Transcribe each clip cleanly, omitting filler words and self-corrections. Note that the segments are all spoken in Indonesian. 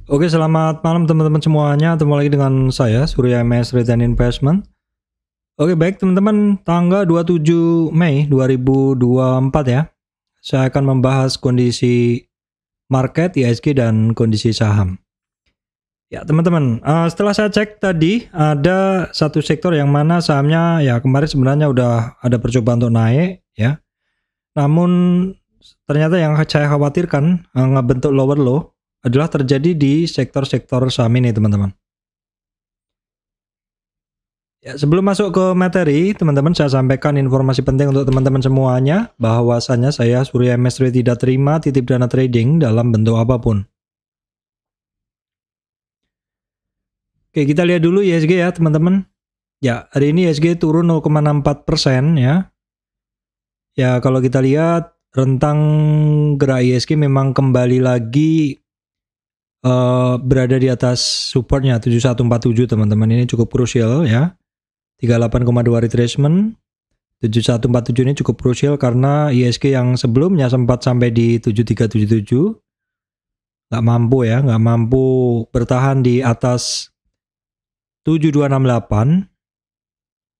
Oke, selamat malam teman-teman semuanya. Ketemu lagi dengan saya, Surya MS Return Investment. Oke, baik teman-teman, tanggal 27 Mei 2024 ya. Saya akan membahas kondisi market, IHSG, dan kondisi saham. Ya, teman-teman, setelah saya cek tadi, ada satu sektor yang mana sahamnya ya kemarin sebenarnya udah ada percobaan untuk naik ya. Namun ternyata yang saya khawatirkan ngebentuk lower low adalah terjadi di sektor-sektor saham ini, teman-teman. Ya, sebelum masuk ke materi, teman-teman, saya sampaikan informasi penting untuk teman-teman semuanya, bahwasannya saya Surya MS tidak terima titip dana trading dalam bentuk apapun. Oke, kita lihat dulu IHSG ya, teman-teman. Ya, hari ini IHSG turun 0,64% ya. Ya, kalau kita lihat rentang gerak IHSG memang kembali lagi berada di atas supportnya 7147, teman-teman. Ini cukup krusial ya. 38,2 retracement. 7147 ini cukup krusial karena IHSG yang sebelumnya sempat sampai di 7377 nggak mampu bertahan di atas 7268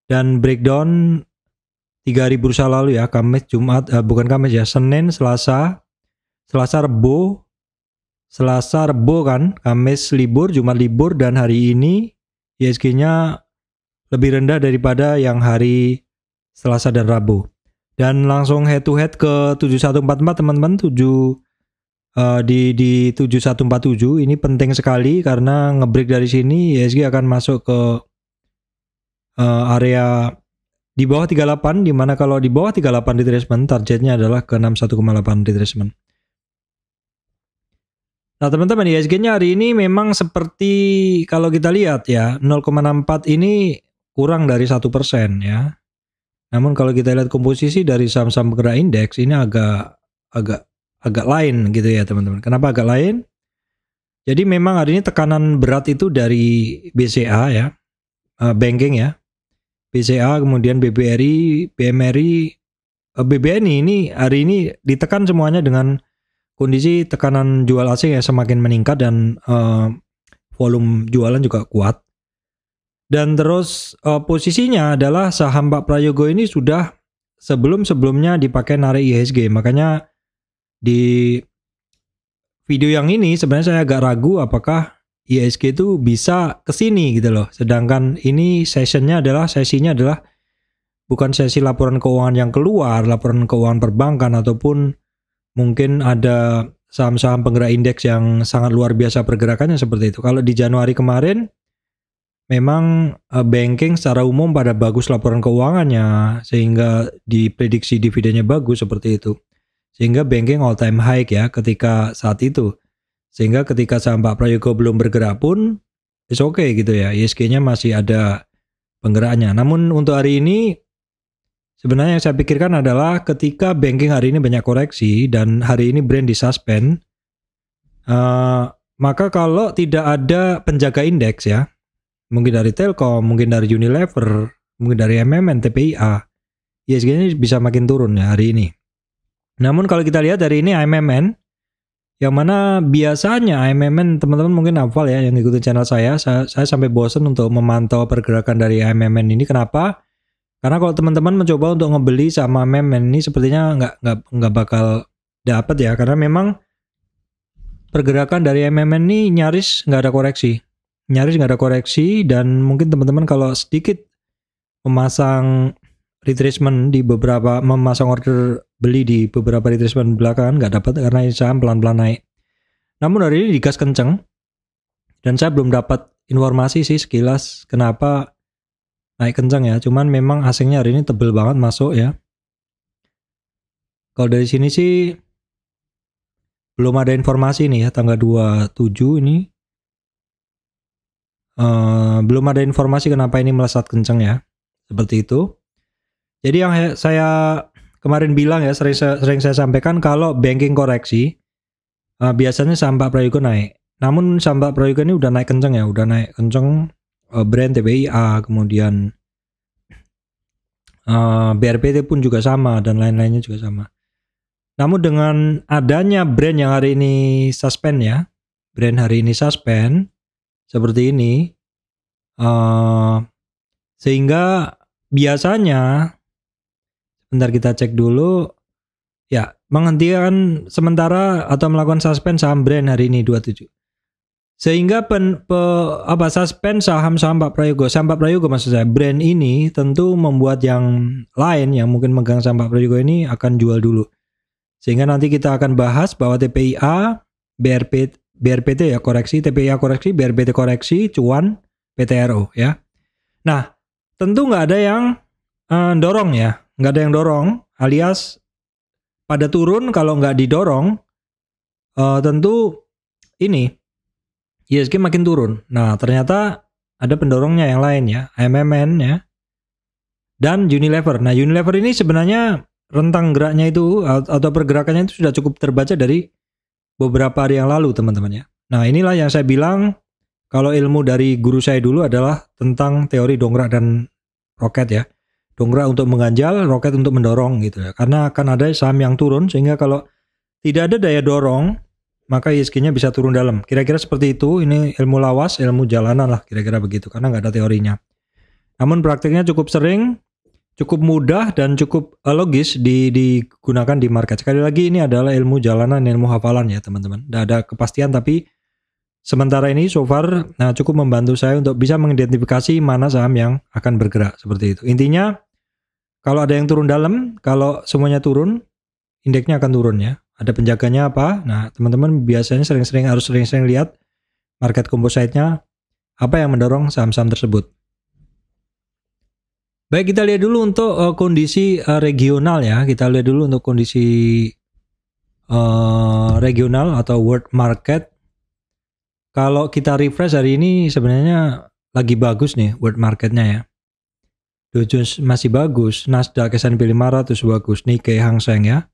dan breakdown 3000 bursa lalu ya, Kamis, Jumat, bukan Kamis ya, Senin, Selasa Rebo kan, Kamis libur, Jumat libur, dan hari ini IHSG-nya lebih rendah daripada yang hari Selasa dan Rabu. Dan langsung head to head ke 7144, teman-teman. Di 7147 ini penting sekali karena ngebreak dari sini IHSG akan masuk ke area di bawah 38, dimana kalau di bawah 38 retracement targetnya adalah ke 61,8 retracement. Nah, teman-teman, IHSG-nya hari ini memang seperti kalau kita lihat ya, 0,64 ini kurang dari 1% ya. Namun kalau kita lihat komposisi dari saham-saham penggerak indeks ini agak lain gitu ya, teman-teman. Kenapa agak lain? Jadi memang hari ini tekanan berat itu dari BCA ya, banking ya. BCA, kemudian BBRI, BMRI, BBNI ini hari ini ditekan semuanya dengan kondisi tekanan jual asing yang semakin meningkat dan volume jualan juga kuat. Dan terus posisinya adalah saham Pak Prayogo ini sudah sebelumnya dipakai narik IHSG. Makanya di video yang ini sebenarnya saya agak ragu apakah IHSG itu bisa kesini gitu loh. Sedangkan ini sesinya adalah bukan sesi laporan keuangan yang keluar, laporan keuangan perbankan ataupun mungkin ada saham-saham penggerak indeks yang sangat luar biasa pergerakannya seperti itu. Kalau di Januari kemarin memang banking secara umum pada bagus laporan keuangannya sehingga diprediksi dividennya bagus seperti itu. Sehingga banking all time high ya ketika saat itu. Sehingga ketika saham Pak Prayogo belum bergerak pun it's okay gitu ya. IHSG-nya masih ada penggeraknya. Namun untuk hari ini sebenarnya yang saya pikirkan adalah ketika banking hari ini banyak koreksi dan hari ini brand disuspend, maka kalau tidak ada penjaga indeks ya, mungkin dari Telkom, mungkin dari Unilever, mungkin dari MMN, TPIA, IHSG-nya bisa makin turun ya hari ini. Namun kalau kita lihat hari ini AMMN, yang mana biasanya AMMN teman-teman mungkin hafal ya yang ikutin channel saya sampai bosan untuk memantau pergerakan dari AMMN ini. Kenapa? Karena kalau teman-teman mencoba untuk ngebeli sama AMMN ini sepertinya nggak bakal dapat ya, karena memang pergerakan dari AMMN ini nyaris nggak ada koreksi, dan mungkin teman-teman kalau sedikit memasang retracement memasang order beli di beberapa retracement belakangan nggak dapat karena saham pelan-pelan naik. Namun hari ini digas kenceng dan saya belum dapat informasi sih sekilas kenapa naik kencang ya, cuman memang asingnya hari ini tebel banget masuk ya. Kalau dari sini sih belum ada informasi nih ya, tanggal 27 ini belum ada informasi kenapa ini melesat kencang ya, seperti itu. Jadi yang saya kemarin bilang ya, sering saya sampaikan kalau banking koreksi biasanya saham Pak Prayogo naik. Namun saham Pak Prayogo ini udah naik kencang ya, brand TPIA, kemudian BRPT pun juga sama dan lain-lainnya juga sama. Namun dengan adanya brand yang hari ini suspend ya, brand hari ini suspend seperti ini, sehingga biasanya bentar kita cek dulu ya, menghentikan sementara atau melakukan suspend saham brand hari ini 27. Sehingga suspend saham-saham Pak Prayogo. Saham Pak Prayogo maksud saya, brand ini tentu membuat yang lain yang mungkin megang saham Pak Prayogo ini akan jual dulu. Sehingga nanti kita akan bahas bahwa TPIA, BRPT ya koreksi, TPIA koreksi, BRPT koreksi, cuan, PTRO ya. Nah, tentu nggak ada yang dorong ya, nggak ada yang dorong, alias pada turun kalau nggak didorong, tentu ini ISG makin turun. Nah, ternyata ada pendorongnya yang lain ya, MMN ya, dan Unilever. Nah, Unilever ini sebenarnya rentang geraknya itu atau pergerakannya itu sudah cukup terbaca dari beberapa hari yang lalu, teman-teman ya. Nah, inilah yang saya bilang kalau ilmu dari guru saya dulu adalah tentang teori dongkrak dan roket ya. Dongkrak untuk mengganjal, roket untuk mendorong gitu ya. Karena akan ada saham yang turun, sehingga kalau tidak ada daya dorong, maka ISG-nya bisa turun dalam. Kira-kira seperti itu. Ini ilmu lawas, ilmu jalanan lah kira-kira begitu, karena nggak ada teorinya. Namun praktiknya cukup sering, cukup mudah, dan cukup logis digunakan di market. Sekali lagi ini adalah ilmu jalanan, ilmu hafalan ya teman-teman. Nggak ada kepastian, tapi sementara ini so far cukup membantu saya untuk bisa mengidentifikasi mana saham yang akan bergerak seperti itu. Intinya kalau ada yang turun dalam, kalau semuanya turun, indeksnya akan turun ya. Ada penjaganya apa? Nah, teman-teman biasanya harus sering-sering lihat market composite-nya, apa yang mendorong saham-saham tersebut. Baik, kita lihat dulu untuk kondisi regional ya. Kita lihat dulu untuk kondisi regional atau world market. Kalau kita refresh hari ini sebenarnya lagi bagus nih world marketnya ya. Dow Jones masih bagus, Nasdaq, S&P 500 bagus, Nikkei, Hang Seng ya.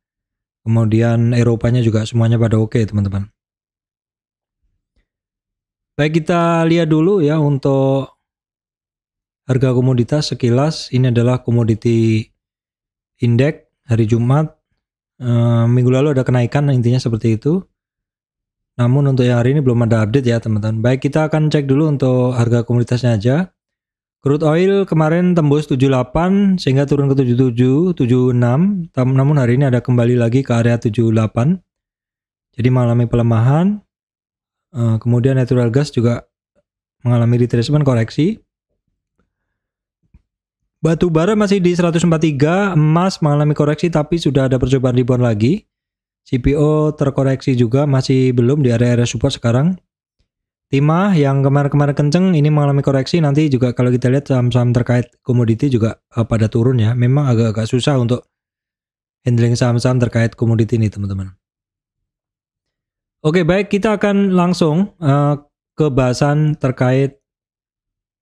Kemudian Eropanya juga semuanya pada oke teman-teman. Baik, kita lihat dulu ya untuk harga komoditas sekilas. Ini adalah komoditi indeks hari Jumat. Minggu lalu ada kenaikan, intinya seperti itu. Namun untuk yang hari ini belum ada update ya teman-teman. Baik, kita akan cek dulu untuk harga komoditasnya aja. Crude oil kemarin tembus 78 sehingga turun ke 77, 76. Namun hari ini ada kembali lagi ke area 78. Jadi mengalami pelemahan. Kemudian natural gas juga mengalami retracement koreksi. Batu bara masih di 143, emas mengalami koreksi tapi sudah ada percobaan rebound lagi. CPO terkoreksi juga, masih belum di area-area support sekarang. Timah yang kemarin-kemarin kenceng ini mengalami koreksi. Nanti juga kalau kita lihat saham-saham terkait komoditi juga pada turun ya. Memang agak-agak susah untuk handling saham-saham terkait komoditi ini teman-teman. Oke, baik, kita akan langsung ke bahasan terkait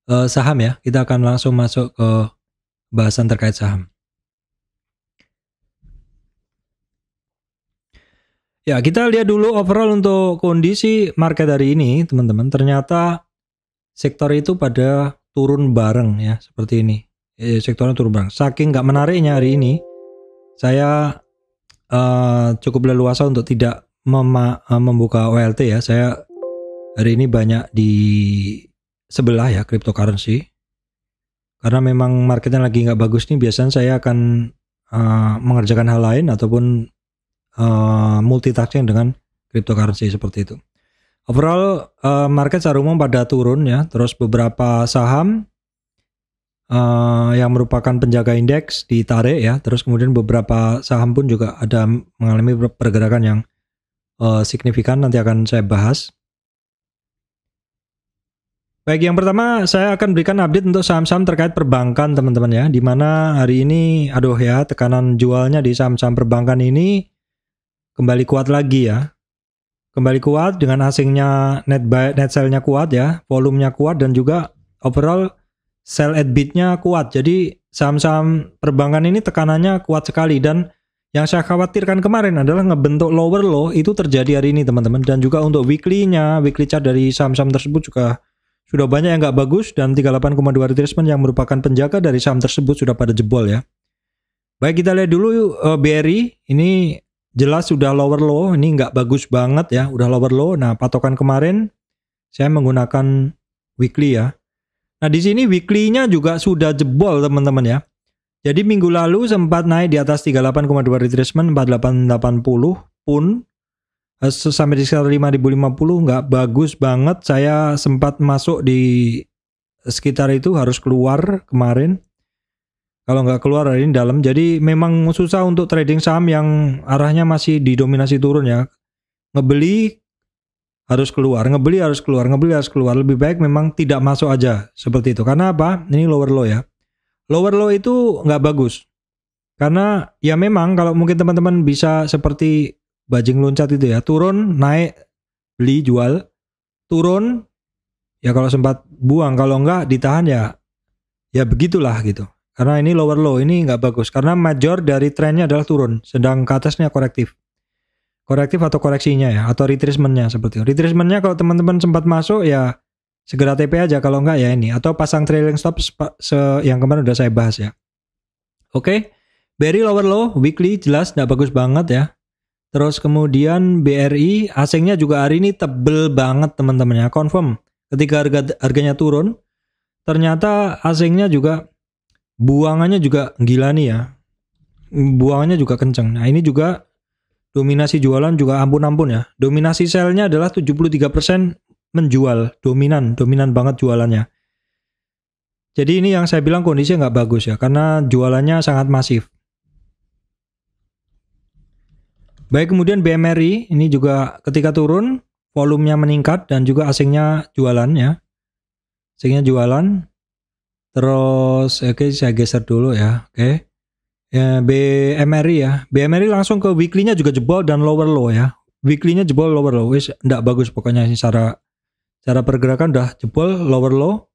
saham ya. Kita akan langsung masuk ke bahasan terkait saham. Ya, kita lihat dulu overall untuk kondisi market hari ini, teman-teman. Ternyata sektor itu pada turun bareng ya, seperti ini. Sektornya turun bareng. Saking nggak menariknya hari ini, saya cukup leluasa untuk tidak membuka OLT ya. Saya hari ini banyak di sebelah ya, cryptocurrency. Karena memang marketnya lagi nggak bagus nih, biasanya saya akan mengerjakan hal lain ataupun multitasking dengan cryptocurrency seperti itu. Overall market secara umum pada turun ya, terus beberapa saham yang merupakan penjaga indeks ditarik ya, terus kemudian beberapa saham pun juga ada mengalami pergerakan yang signifikan, nanti akan saya bahas. Baik, yang pertama saya akan berikan update untuk saham-saham terkait perbankan teman-teman ya, dimana hari ini tekanan jualnya di saham-saham perbankan ini kembali kuat lagi ya. Kembali kuat dengan asingnya net sell-nya kuat ya, volumenya kuat, dan juga overall sell at bid-nya kuat. Jadi saham-saham perbankan ini tekanannya kuat sekali, dan yang saya khawatirkan kemarin adalah ngebentuk lower low itu terjadi hari ini teman-teman. Dan juga untuk weekly chart dari saham-saham tersebut juga sudah banyak yang nggak bagus, dan 38,2 retracement yang merupakan penjaga dari saham tersebut sudah pada jebol ya. Baik, kita lihat dulu BRI ini jelas sudah lower low, ini nggak bagus banget ya, udah lower low. Nah, patokan kemarin saya menggunakan weekly ya. Nah, di sini weekly-nya juga sudah jebol teman-teman ya. Jadi minggu lalu sempat naik di atas 38,2 retracement 4880 pun sampai di sekitar 5050 nggak bagus banget. Saya sempat masuk di sekitar itu, harus keluar kemarin. Kalau nggak keluar hari ini dalam. Jadi memang susah untuk trading saham yang arahnya masih didominasi turun ya. Ngebeli harus keluar, ngebeli harus keluar, ngebeli harus keluar. Lebih baik memang tidak masuk aja seperti itu. Karena apa? Ini lower low ya. Lower low itu nggak bagus. Karena ya memang kalau mungkin teman-teman bisa seperti bajing loncat itu ya. Turun, naik, beli, jual. Turun, ya kalau sempat buang. Kalau nggak ditahan ya begitulah gitu. Karena ini lower low, ini nggak bagus. Karena major dari trennya adalah turun. Sedang ke atasnya korektif. Korektif atau koreksinya ya, atau retracementnya seperti itu. Retracementnya kalau teman-teman sempat masuk ya segera TP aja, kalau enggak ya ini. Atau pasang trailing stop yang kemarin udah saya bahas ya. Oke, very lower low, weekly jelas nggak bagus banget ya. Terus kemudian BRI, asingnya juga hari ini tebel banget teman-teman ya. Confirm, ketika harganya turun, ternyata asingnya juga, buangannya juga gila nih ya. Buangannya juga kenceng. Nah ini juga dominasi jualan juga ampun-ampun ya. Dominasi sell-nya adalah 73% menjual, dominan banget jualannya. Jadi ini yang saya bilang kondisinya nggak bagus ya, karena jualannya sangat masif. Baik, kemudian BMRI ini juga ketika turun, volumenya meningkat dan juga asingnya jualan ya. Asingnya jualan. Terus oke, saya geser dulu ya. Oke. Ya, BMRI ya. BMRI langsung ke weekly-nya juga jebol dan lower low ya. Weekly-nya jebol, lower low. Wis enggak bagus pokoknya ini secara pergerakan udah jebol, lower low.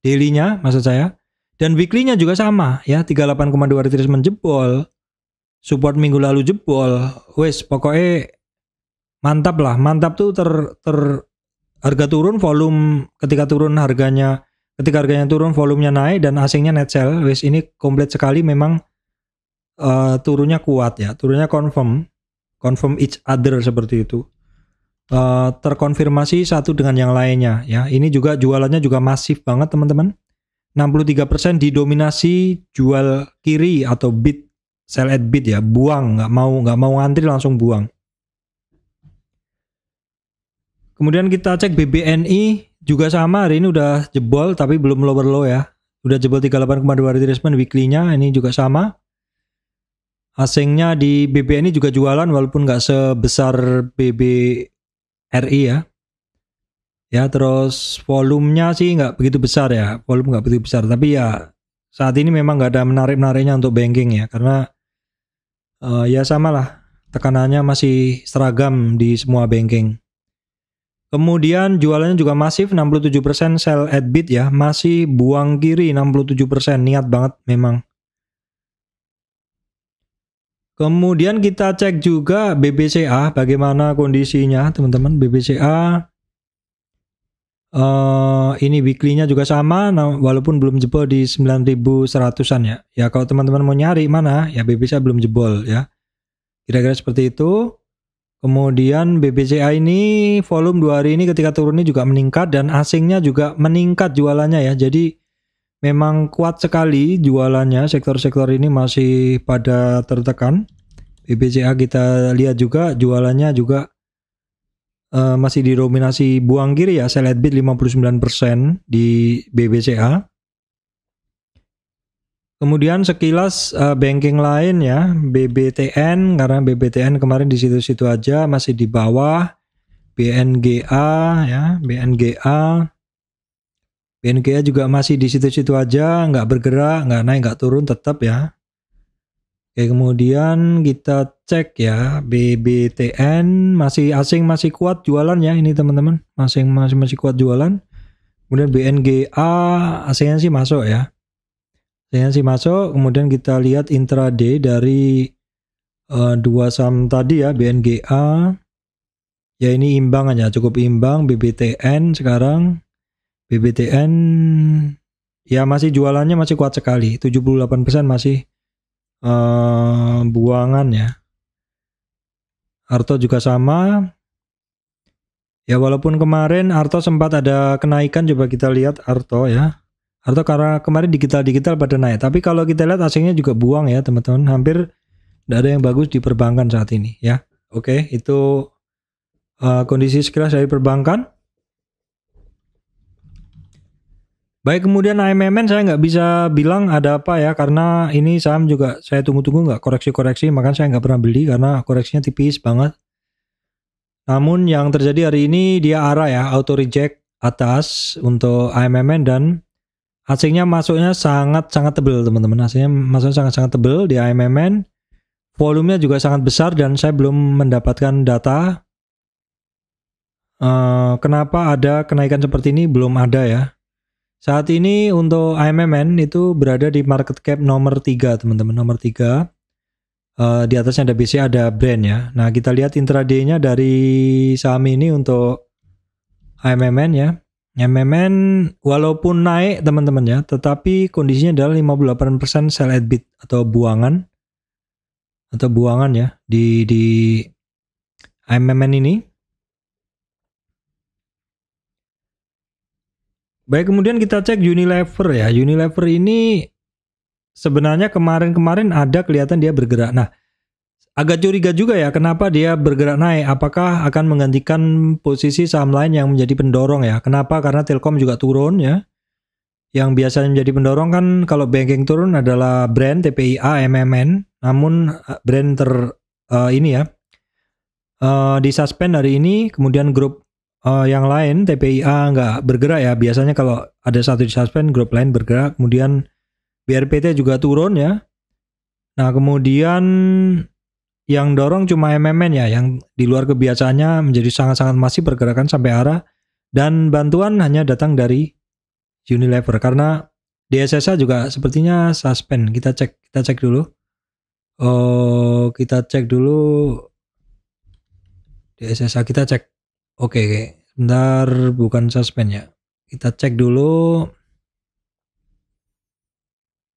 Daily-nya maksud saya. Dan weekly-nya juga sama ya, 38,2 retracement jebol. Support minggu lalu jebol. Wis pokoknya mantap lah. Mantap tuh harga turun, volume ketika harganya turun, volumenya naik dan asingnya net sell. Wis ini komplit sekali memang. Turunnya kuat ya, turunnya confirm each other seperti itu, terkonfirmasi satu dengan yang lainnya ya. Ini juga jualannya juga masif banget teman-teman, 63% didominasi jual kiri atau bid, sell at bid ya, buang, nggak mau ngantri langsung buang. Kemudian kita cek BBNI juga sama, hari ini udah jebol tapi belum lower low ya, udah jebol 38,2 retracement weekly-nya, ini juga sama. Asingnya di BBNI juga jualan walaupun nggak sebesar BBRI ya. Ya, terus volumenya sih nggak begitu besar ya. Volume nggak begitu besar. Tapi ya saat ini memang nggak ada menarik-nariknya untuk banking ya. Karena ya sama lah. Tekanannya masih seragam di semua banking. Kemudian jualannya juga masif, 67% sell at bid ya. Masih buang kiri 67%. Niat banget memang. Kemudian kita cek juga BBCA, bagaimana kondisinya teman-teman. BBCA ini weekly-nya juga sama, walaupun belum jebol di 9.100-an ya. Ya kalau teman-teman mau nyari mana, ya BBCA belum jebol ya. Kira-kira seperti itu. Kemudian BBCA ini volume 2 hari ini ketika turun ini juga meningkat dan asingnya juga meningkat jualannya ya. Jadi memang kuat sekali jualannya, sektor-sektor ini masih pada tertekan. BBCA kita lihat juga jualannya juga masih didominasi buang kiri ya, sell at bid 59% di BBCA. Kemudian sekilas banking lain ya, BBTN, karena BBTN kemarin di situ-situ aja masih di bawah. BNGA ya, BNGA juga masih di situ-situ aja, nggak bergerak, nggak naik, nggak turun, tetap ya. Oke, kemudian kita cek ya, BBTN masih asing, masih kuat jualan ya ini teman-teman, masih kuat jualan. Kemudian BNGA asingnya sih masuk ya, asingnya sih masuk. Kemudian kita lihat intraday dari dua saham tadi ya, BNGA ya ini imbang aja, cukup imbang. BBTN sekarang, BBTN ya masih jualannya masih kuat sekali, 78% masih buangan ya. Arto juga sama. Ya walaupun kemarin Arto sempat ada kenaikan, coba kita lihat Arto ya. Arto karena kemarin digital pada naik. Tapi kalau kita lihat asingnya juga buang ya teman-teman. Hampir tidak ada yang bagus di perbankan saat ini ya. Oke, itu kondisi sekilas dari perbankan. Baik, kemudian AMMN saya nggak bisa bilang ada apa ya, karena ini saham juga saya tunggu-tunggu nggak koreksi-koreksi, makanya saya nggak pernah beli karena koreksinya tipis banget. Namun yang terjadi hari ini dia arah ya, auto reject atas untuk AMMN dan asingnya masuknya sangat-sangat tebal teman-teman. Asingnya masuknya sangat-sangat tebal di AMMN. Volumenya juga sangat besar dan saya belum mendapatkan data kenapa ada kenaikan seperti ini, belum ada ya. Saat ini untuk AMMN itu berada di market cap nomor 3 teman-teman, nomor 3. Di atasnya ada BCA, ada Brand ya. Nah kita lihat intraday-nya dari saham ini untuk AMMN ya. AMMN walaupun naik teman-teman ya, tetapi kondisinya adalah 58% sell at bid atau buangan ya di AMMN ini. Baik, kemudian kita cek Unilever ya. Unilever ini sebenarnya kemarin ada kelihatan dia bergerak. Nah, agak curiga juga ya kenapa dia bergerak naik. Apakah akan menggantikan posisi saham lain yang menjadi pendorong ya? Kenapa? Karena Telkom juga turun ya. Yang biasanya menjadi pendorong kan kalau banking turun adalah Brand, TPIA, MMN. Namun Brand ini ya disuspend hari ini. Kemudian grup yang lain TPIA nggak bergerak ya. Biasanya kalau ada satu disuspend, grup lain bergerak. Kemudian BRPT juga turun ya. Nah kemudian yang dorong cuma MMN ya, yang di luar kebiasaannya menjadi sangat-sangat masif pergerakan sampai arah, dan bantuan hanya datang dari Unilever karena DSSA juga sepertinya suspend. Kita cek dulu. Kita cek dulu DSSA, kita cek. Oke, bentar, bukan suspend ya. Kita cek dulu.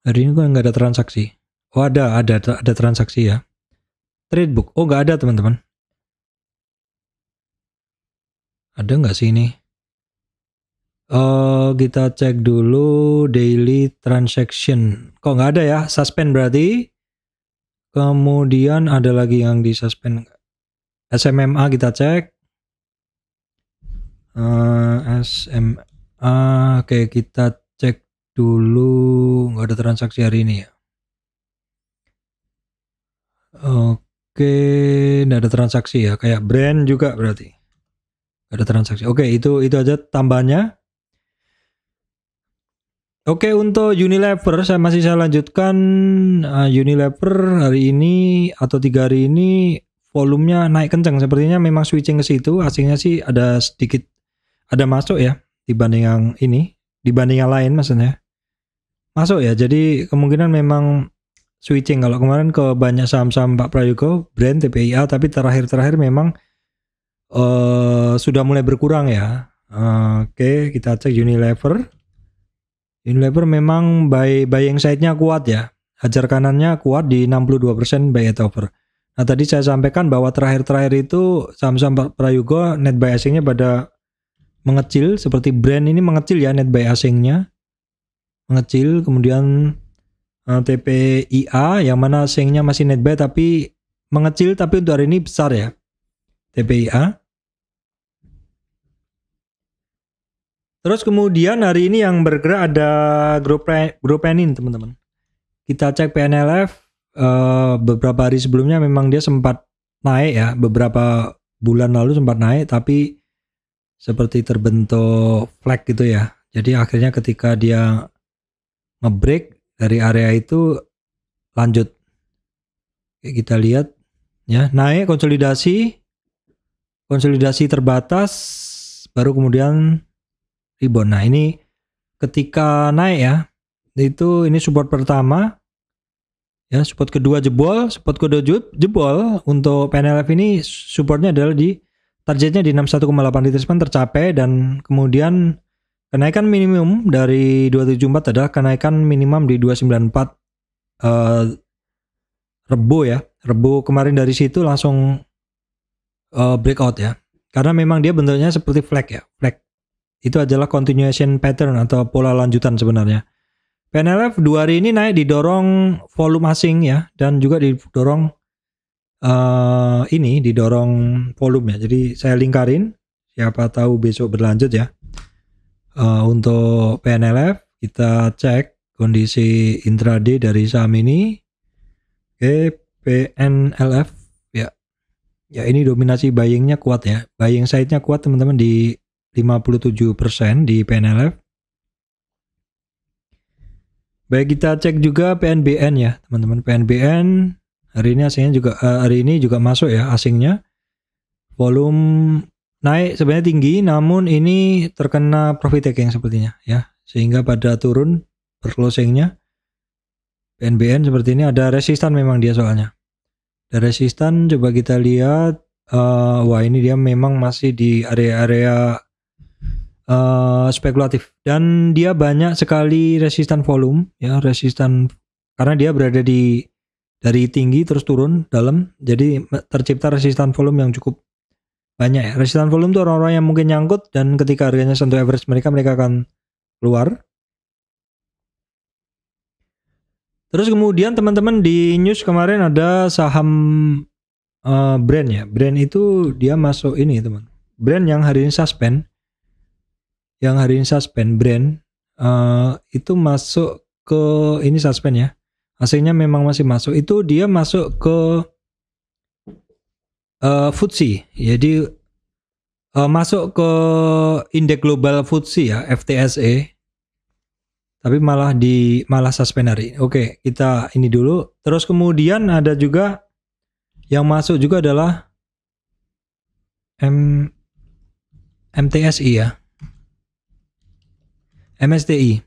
Hari ini kan nggak ada transaksi. Oh ada transaksi ya. Trade book. Oh nggak ada teman-teman. Ada nggak sih ini? Kita cek dulu daily transaction. Kok nggak ada ya? Suspend berarti. Kemudian ada lagi yang di suspend. SMMA kita cek. SMA. Oke, kita cek dulu. Nggak ada transaksi hari ini ya. Oke, nggak ada transaksi ya. Kayak Brand juga berarti. Nggak ada transaksi. Oke, itu aja tambahannya. Oke, untuk Unilever saya lanjutkan. Unilever hari ini atau 3 hari ini volumenya naik kencang. Sepertinya memang switching ke situ. Asingnya sih ada sedikit ada masuk ya dibanding yang ini, dibanding yang lain maksudnya. Masuk ya. Jadi kemungkinan memang switching. Kalau kemarin ke banyak saham-saham Pak Prayogo, Brand, TPIA, tapi terakhir memang sudah mulai berkurang ya. Oke, kita cek Unilever. Unilever memang buying side-nya kuat ya. Hajar kanannya kuat di 62% buy at over. Nah tadi saya sampaikan bahwa terakhir itu saham-saham Pak Prayogo net buy asingnya pada mengecil, seperti Brand ini mengecil ya net buy asingnya. Mengecil, kemudian TPIA yang mana asingnya masih net buy tapi mengecil, tapi untuk hari ini besar ya. TPIA. Terus kemudian hari ini yang bergerak ada grup Penin teman-teman. Kita cek PNLF beberapa hari sebelumnya memang dia sempat naik ya, beberapa bulan lalu sempat naik tapi seperti terbentuk flag gitu ya. Jadi akhirnya ketika dia ngebreak dari area itu lanjut. Oke, kita lihat ya, naik konsolidasi terbatas baru kemudian rebound. Nah ini ketika naik ya, itu ini support pertama ya, support kedua jebol, support kedua jebol. Untuk PNLF ini supportnya adalah di targetnya di 61,8 retracement tercapai, dan kemudian kenaikan minimum dari 274 adalah kenaikan minimum di 294 Rebo ya. Rebo kemarin dari situ langsung breakout ya. Karena memang dia bentuknya seperti flag ya. Flag itu adalah continuation pattern atau pola lanjutan sebenarnya. PNLF 2 hari ini naik didorong volume asing ya, dan juga didorong didorong volume ya. Jadi saya lingkarin, siapa tahu besok berlanjut ya. Untuk PNLF kita cek kondisi intraday dari saham ini. Oke, PNLF ya ini dominasi buyingnya kuat ya. Buying side-nya kuat teman-teman di 57% di PNLF. Baik, kita cek juga PNBN ya teman-teman. PNBN hari ini juga masuk ya asingnya. Volume naik sebenarnya tinggi, namun ini terkena profit taking sepertinya ya, sehingga pada turun per closingnya. PNBN seperti ini ada resistan memang dia soalnya. Ada resistan, coba kita lihat. Wah ini dia memang masih di area-area spekulatif, dan dia banyak sekali resistan volume ya, resistan karena dia berada dari tinggi terus turun dalam, jadi tercipta resistan volume yang cukup banyak ya. Resistan volume itu orang-orang yang mungkin nyangkut, dan ketika harganya sentuh average mereka akan keluar. Terus kemudian teman-teman di news kemarin ada saham brand ya. Brand itu dia masuk ini teman. Brand yang hari ini suspend. Brand itu masuk ke ini suspend ya. Aslinya memang masih masuk. Itu dia masuk ke FTSE. Jadi masuk ke indeks global FTSE ya, FTSE. Tapi malah suspend hari. Oke, kita ini dulu. Terus kemudian ada juga yang masuk juga adalah MTSI ya. MSTI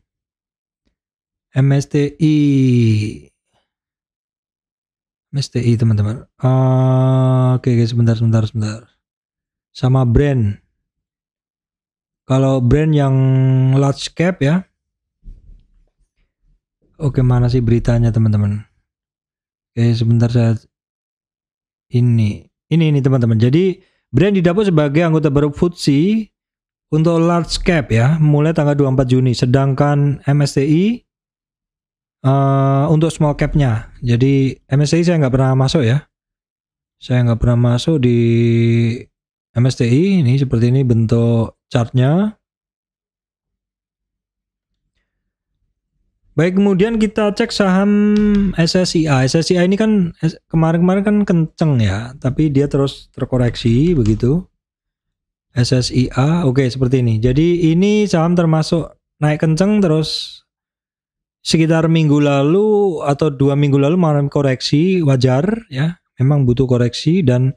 teman-teman. Oke, sebentar. Sama brand. Kalau brand yang large cap ya. Oke, mana sih beritanya teman-teman? Oke, sebentar saya ini teman-teman. Jadi brand didapuk sebagai anggota baru FTSE untuk large cap ya, mulai tanggal 24 Juni. Sedangkan MSCI untuk small cap-nya. Jadi MSCI saya nggak pernah masuk ya. Saya nggak pernah masuk di MSCI. Ini seperti ini bentuk chartnya. Baik, kemudian kita cek saham SSIA. SSIA ini kan kemarin-kemarin kan kenceng ya, tapi dia terus terkoreksi begitu. SSIA, oke seperti ini. Jadi ini saham termasuk naik kenceng terus sekitar minggu lalu atau 2 minggu lalu mengalami koreksi, wajar ya. Memang butuh koreksi, dan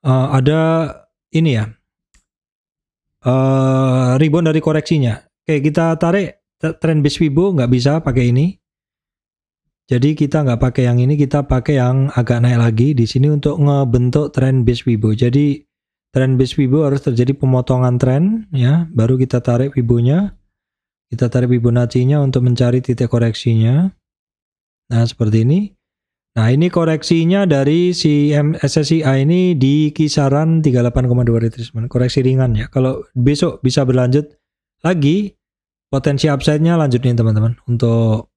ada ini ya, rebound dari koreksinya. Oke, kita tarik trend base Fibo, nggak bisa pakai ini. Jadi kita nggak pakai yang ini, kita pakai yang agak naik lagi di sini untuk ngebentuk trend base Fibo. Jadi trend base Fibo harus terjadi pemotongan tren ya, baru kita tarik Fibonya. Kita tarik Fibonacci-nya untuk mencari titik koreksinya. Nah, seperti ini. Nah, ini koreksinya dari si SSIA ini di kisaran 38,2 retracement, koreksi ringan ya. Kalau besok bisa berlanjut lagi, potensi upside-nya lanjut nih teman-teman untuk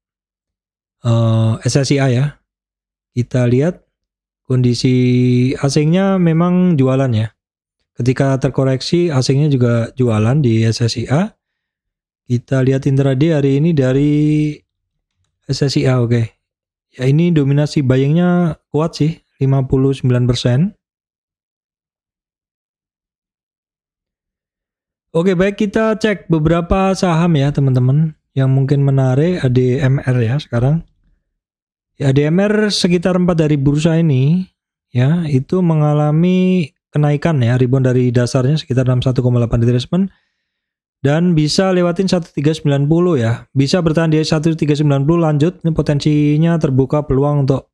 SSIA ya. Kita lihat kondisi asingnya memang jualan ya. Ketika terkoreksi asingnya juga jualan di SSIA. Kita lihat intraday hari ini dari SSIA, oke. Ya ini dominasi buyingnya kuat sih, 59%. Oke, baik, kita cek beberapa saham ya teman-teman yang mungkin menarik. ADMR ya sekarang. Ya, ADMR sekitar 4 dari bursa ini ya itu mengalami kenaikan ya, rebound dari dasarnya sekitar 61,8 retracement. Dan bisa lewatin 1390 ya. Bisa bertahan di 1390 lanjut. Ini potensinya terbuka peluang untuk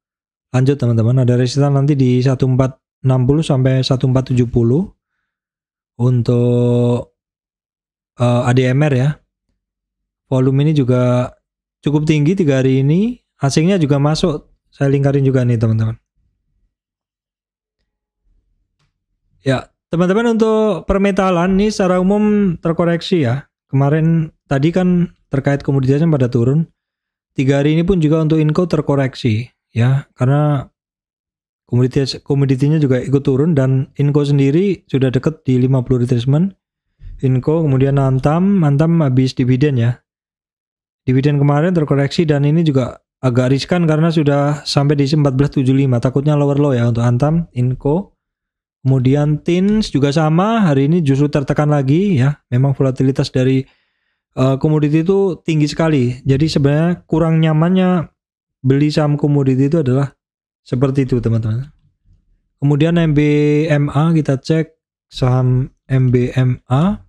lanjut teman-teman. Ada resisten nanti di 1460 sampai 1470 untuk ADMR ya. Volume ini juga cukup tinggi 3 hari ini. Asingnya juga masuk. Saya lingkarin juga nih teman-teman. Ya, teman-teman, untuk permetalan nih secara umum terkoreksi ya. Kemarin tadi kan terkait komoditasnya pada turun. 3 hari ini pun juga untuk Inco terkoreksi ya, karena komoditinya juga ikut turun dan Inco sendiri sudah dekat di 50 retracement. Inco, kemudian Antam habis dividen ya. Dividen kemarin terkoreksi dan ini juga agak riskan karena sudah sampai di 1475. Takutnya lower low ya untuk Antam, Inco. Kemudian TINS juga sama, hari ini justru tertekan lagi ya. Memang volatilitas dari komoditi itu tinggi sekali. Jadi sebenarnya kurang nyamannya beli saham komoditi itu adalah seperti itu, teman-teman. Kemudian MBMA, kita cek saham MBMA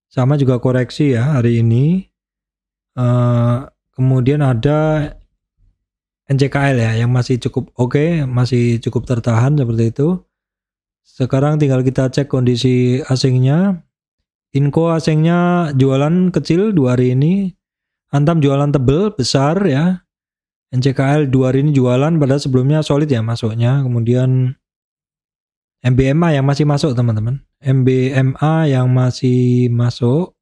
sama juga koreksi ya hari ini. Kemudian ada NCKL ya yang masih cukup oke, masih cukup tertahan seperti itu. Sekarang tinggal kita cek kondisi asingnya. Inco asingnya jualan kecil 2 hari ini. Antam jualan tebel besar ya. NCKL 2 hari ini jualan, padahal sebelumnya solid ya masuknya. Kemudian MBMA yang masih masuk, teman-teman. MBMA yang masih masuk.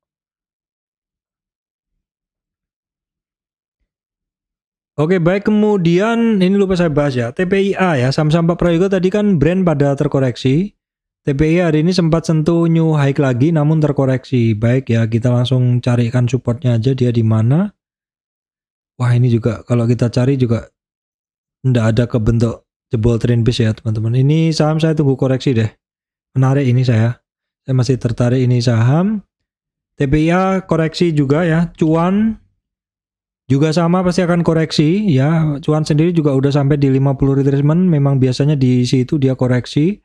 Oke, baik. Kemudian ini lupa saya bahas ya, TPIA ya, saham-saham Pak Prayogo tadi kan brand pada terkoreksi. TPIA hari ini sempat sentuh new high lagi namun terkoreksi. Baik ya, kita langsung carikan supportnya aja, dia di mana. Wah, ini juga kalau kita cari juga enggak ada kebentuk jebol trend base ya, teman-teman. Ini saham saya tunggu koreksi deh. Menarik ini saya masih tertarik ini saham. TPIA koreksi juga ya. Cuan juga sama pasti akan koreksi ya. Cuan sendiri juga udah sampai di 50 retracement. Memang biasanya di situ dia koreksi.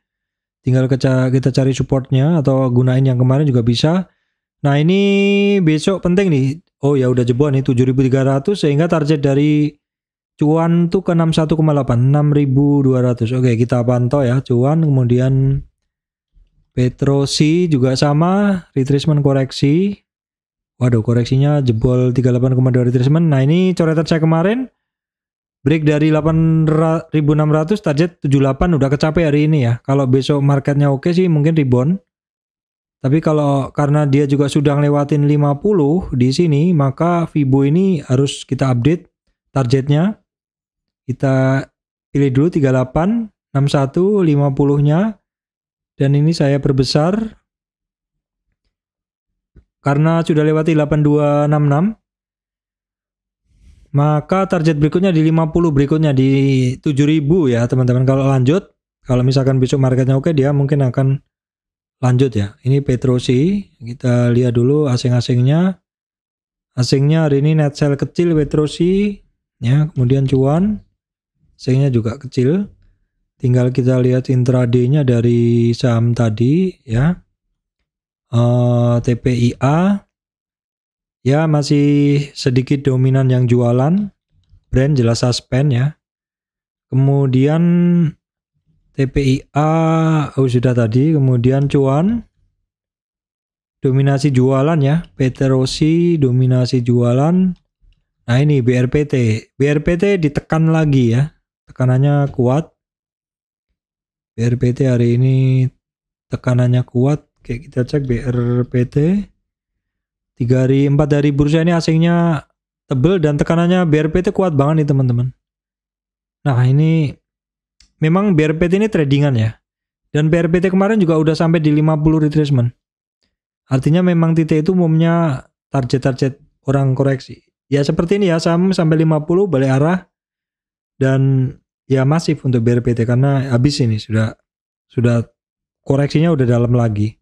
Tinggal kita cari supportnya atau gunain yang kemarin juga bisa. Nah, ini besok penting nih. Oh ya, udah jebol nih 7.300 sehingga target dari cuan tuh ke 61,8, 6.200. Oke, kita pantau ya cuan. Kemudian Petrosi juga sama, retracement koreksi. Waduh, koreksinya jebol 38,2 retracement. Nah, ini coretan saya kemarin. Break dari 8.600, target 78 udah kecapai hari ini ya. Kalau besok marketnya oke sih mungkin rebound. Tapi kalau karena dia juga sudah ngelewatin 50 di sini, maka Fibo ini harus kita update targetnya. Kita pilih dulu 38, 61, 50-nya. Dan ini saya perbesar. Karena sudah lewati 8266, maka target berikutnya di 50, berikutnya di 7000 ya teman-teman. Kalau lanjut, kalau misalkan besok marketnya oke, dia mungkin akan lanjut ya. Ini Petrosi, kita lihat dulu asing-asingnya. Asingnya hari ini net sell kecil Petrosi ya, kemudian cuan asingnya juga kecil. Tinggal kita lihat intraday-nya dari saham tadi ya. TPIA ya masih sedikit dominan yang jualan, brand jelas suspend ya. Kemudian TPIA sudah tadi, kemudian cuan dominasi jualan ya, Petrosi dominasi jualan. Nah, ini BRPT ditekan lagi ya, tekanannya kuat. BRPT hari ini tekanannya kuat. Oke, kita cek BRPT. 4 hari bursa ini asingnya tebel dan tekanannya BRPT kuat banget nih teman-teman. Nah, ini memang BRPT ini tradingan ya. Dan BRPT kemarin juga udah sampai di 50 retracement. Artinya memang titik itu umumnya target-target orang koreksi. Ya seperti ini ya, saham sampai 50 balik arah. Dan ya masif untuk BRPT karena habis ini sudah koreksinya udah dalam lagi.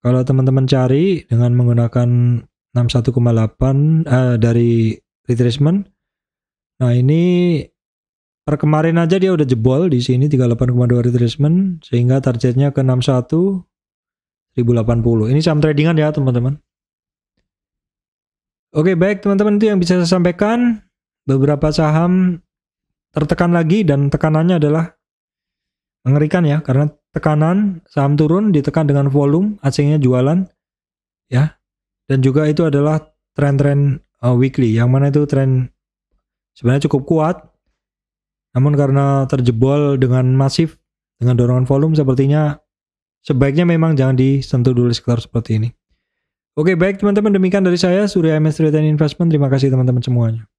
Kalau teman-teman cari dengan menggunakan 61,8 dari retracement. Nah, ini per kemarin aja dia udah jebol di sini 38,2 retracement sehingga targetnya ke 61.080. Ini saham tradingan ya, teman-teman. Oke, baik teman-teman, itu yang bisa saya sampaikan. Beberapa saham tertekan lagi dan tekanannya adalah mengerikan ya, karena tekanan saham turun ditekan dengan volume, asingnya jualan ya. Dan juga itu adalah tren-tren weekly, yang mana itu tren sebenarnya cukup kuat. Namun karena terjebol dengan masif dengan dorongan volume, sepertinya sebaiknya memang jangan disentuh dulu sekitar seperti ini. Oke, baik teman-teman, demikian dari saya Surya MS Trade and Investment. Terima kasih teman-teman semuanya.